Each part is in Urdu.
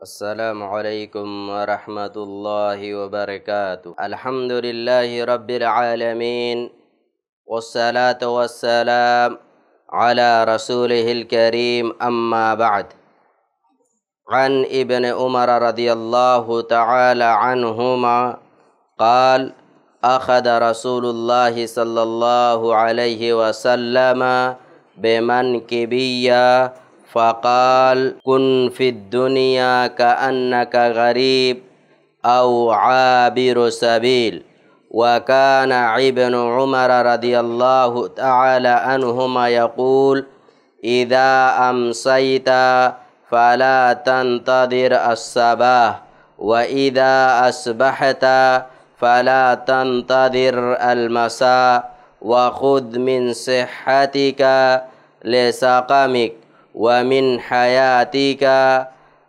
السلام علیکم ورحمۃ اللہ وبرکاتہ۔ الحمد للہ رب العالمین والصلاة والسلام علی رسولہ الکریم، اما بعد۔ عن ابن عمر رضی اللہ تعالی عنہما قال اخذ رسول اللہ صلی اللہ علیہ وسلم بمنکبی فقال کن فی الدنیا کأنک غریب او عابر سبیل۔ وكان ابن عمر رضی اللہ تعالی عنہما یقول اذا امسیت فلا تنتظر الصباح وإذا أصبحت فلا تنتظر المساء وخذ من صحتك لسقمك ومن حياتك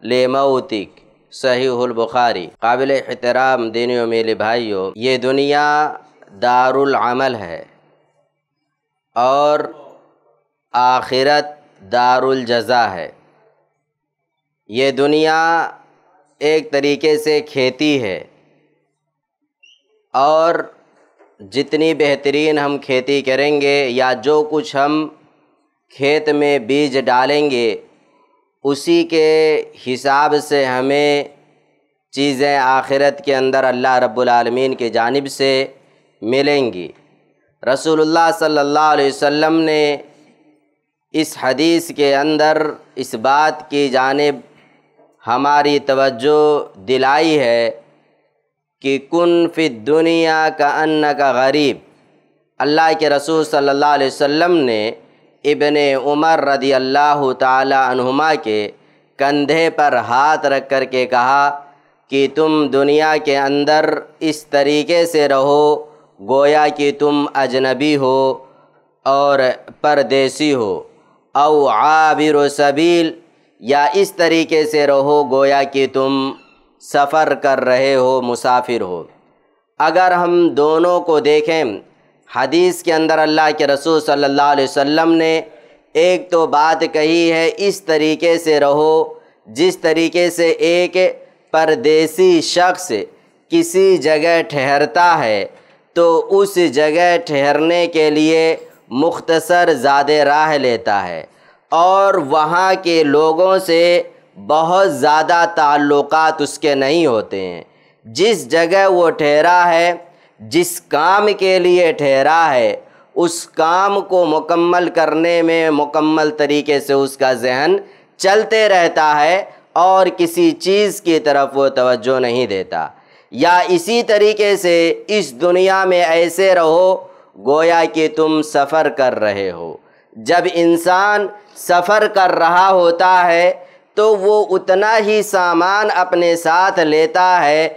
لموتك۔ صحیح البخاری۔ قابل احترام دینی و میرے بھائیوں، یہ دنیا دار العمل ہے اور آخرت دار الجزا ہے۔ یہ دنیا ایک طریقے سے کھیتی ہے، اور جتنی بہترین ہم کھیتی کریں گے یا جو کچھ ہم کھیت میں بیج ڈالیں گے اسی کے حساب سے ہمیں چیزیں آخرت کے اندر اللہ رب العالمین کی جانب سے ملیں گی۔ رسول اللہ صلی اللہ علیہ وسلم نے اس حدیث کے اندر اس بات کی جانب ہماری توجہ دلائی ہے کہ کن فی الدنیا کأنک غریب۔ اللہ کے رسول صلی اللہ علیہ وسلم نے ابن عمر رضی اللہ تعالی عنہما کے کندھے پر ہاتھ رکھ کر کے کہا کہ تم دنیا کے اندر اس طریقے سے رہو گویا کہ تم اجنبی ہو اور پردیسی ہو، او عابر سبیل، یا اس طریقے سے رہو گویا کہ تم سفر کر رہے ہو، مسافر ہو۔ اگر ہم دونوں کو دیکھیں، حدیث کے اندر اللہ کے رسول صلی اللہ علیہ وسلم نے ایک تو بات کہی ہے اس طریقے سے رہو جس طریقے سے ایک پردیسی شخص کسی جگہ ٹھہرتا ہے تو اس جگہ ٹھہرنے کے لیے مختصر زاد راہ لیتا ہے اور وہاں کے لوگوں سے بہت زیادہ تعلقات اس کے نہیں ہوتے ہیں۔ جس جگہ وہ ٹھہرا ہے، جس کام کے لیے ٹھہرا ہے، اس کام کو مکمل کرنے میں مکمل طریقے سے اس کا ذہن چلتے رہتا ہے اور کسی چیز کی طرف وہ توجہ نہیں دیتا۔ یا اسی طریقے سے اس دنیا میں ایسے رہو گویا کہ تم سفر کر رہے ہو۔ جب انسان سفر کر رہا ہوتا ہے تو وہ اتنا ہی سامان اپنے ساتھ لیتا ہے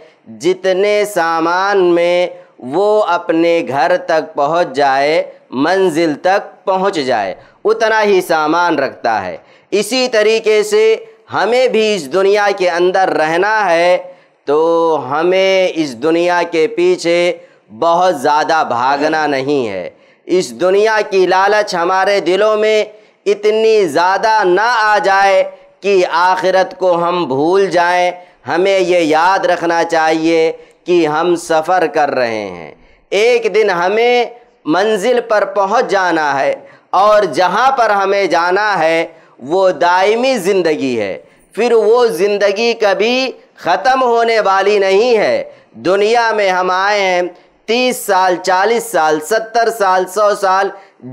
جتنے سامان میں وہ اپنے گھر تک پہنچ جائے، منزل تک پہنچ جائے، اتنا ہی سامان رکھتا ہے۔ اسی طریقے سے ہمیں بھی اس دنیا کے اندر رہنا ہے تو ہمیں اس دنیا کے پیچھے بہت زیادہ بھاگنا نہیں ہے۔ اس دنیا کی لالچ ہمارے دلوں میں اتنی زیادہ نہ آ جائے کہ آخرت کو ہم بھول جائیں۔ ہمیں یہ یاد رکھنا چاہیے کہ ہم سفر کر رہے ہیں، ایک دن ہمیں منزل پر پہنچ جانا ہے، اور جہاں پر ہمیں جانا ہے وہ دائمی زندگی ہے، پھر وہ زندگی کبھی ختم ہونے والی نہیں ہے۔ دنیا میں ہم آئے ہیں 30 سال 40 سال 70 سال 100 سال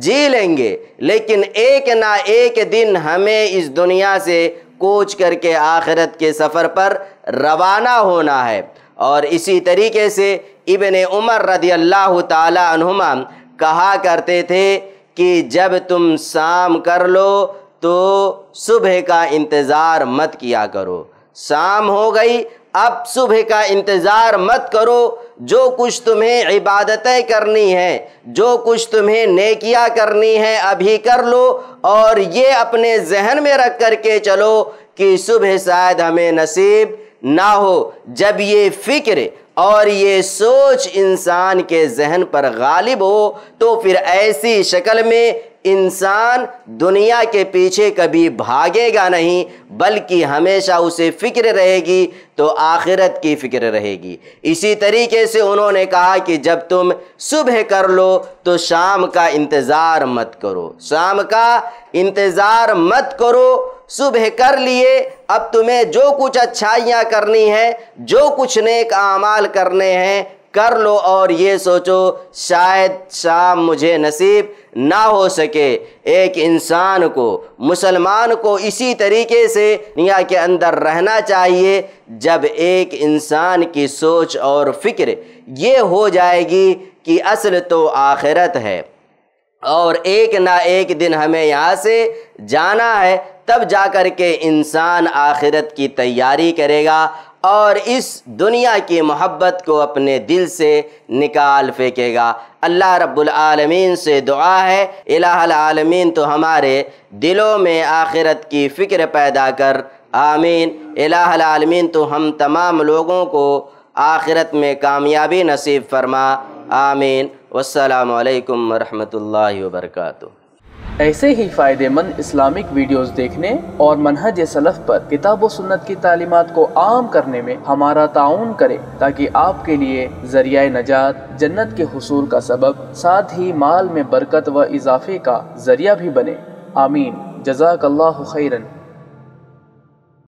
جی لیں گے، لیکن ایک نہ ایک دن ہمیں اس دنیا سے کوچ کر کے آخرت کے سفر پر روانہ ہونا ہے۔ اور اسی طریقے سے ابن عمر رضی اللہ تعالی عنہما کہا کرتے تھے کہ جب تم شام کر لو تو صبح کا انتظار مت کیا کرو۔ شام ہو گئی، اب صبح کا انتظار مت کرو۔ جو کچھ تمہیں عبادتیں کرنی ہیں، جو کچھ تمہیں نیکیاں کرنی ہیں، ابھی کر لو، اور یہ اپنے ذہن میں رکھ کر کے چلو کہ صبح شاید ہمیں نصیب نہ ہو۔ جب یہ فکر اور یہ سوچ انسان کے ذہن پر غالب ہو تو پھر ایسی شکل میں انسان دنیا کے پیچھے کبھی بھاگے گا نہیں، بلکہ ہمیشہ اسے فکر رہے گی تو آخرت کی فکر رہے گی۔ اسی طریقے سے انہوں نے کہا کہ جب تم صبح کر لو تو شام کا انتظار مت کرو، شام کا انتظار مت کرو۔ صبح کر لیے، اب تمہیں جو کچھ اچھائیاں کرنی ہیں، جو کچھ نیک اعمال کرنے ہیں کر لو، اور یہ سوچو شاید شام مجھے نصیب نہ ہو سکے۔ ایک انسان کو، مسلمان کو اسی طریقے سے دنیا کے اندر رہنا چاہیے۔ جب ایک انسان کی سوچ اور فکر یہ ہو جائے گی کہ اصل تو آخرت ہے اور ایک نہ ایک دن ہمیں یہاں سے جانا ہے، تب جا کر کے انسان آخرت کی تیاری کرے گا اور اس دنیا کی محبت کو اپنے دل سے نکال پھینکے گا۔ اللہ رب العالمین سے دعا ہے، الہ العالمین تو ہمارے دلوں میں آخرت کی فکر پیدا کر، آمین۔ الہ العالمین تو ہم تمام لوگوں کو آخرت میں کامیابی نصیب فرما، آمین۔ والسلام علیکم ورحمۃ اللہ وبرکاتہ۔ ایسے ہی فائدہ مند اسلامک ویڈیوز دیکھنے اور منہج سلف پر کتاب و سنت کی تعلیمات کو عام کرنے میں ہمارا تعاون کریں، تاکہ آپ کے لیے ذریعہ نجات، جنت کے حصول کا سبب، ساتھ ہی مال میں برکت و اضافے کا ذریعہ بھی بنے، آمین۔ جزاک اللہ خیرن۔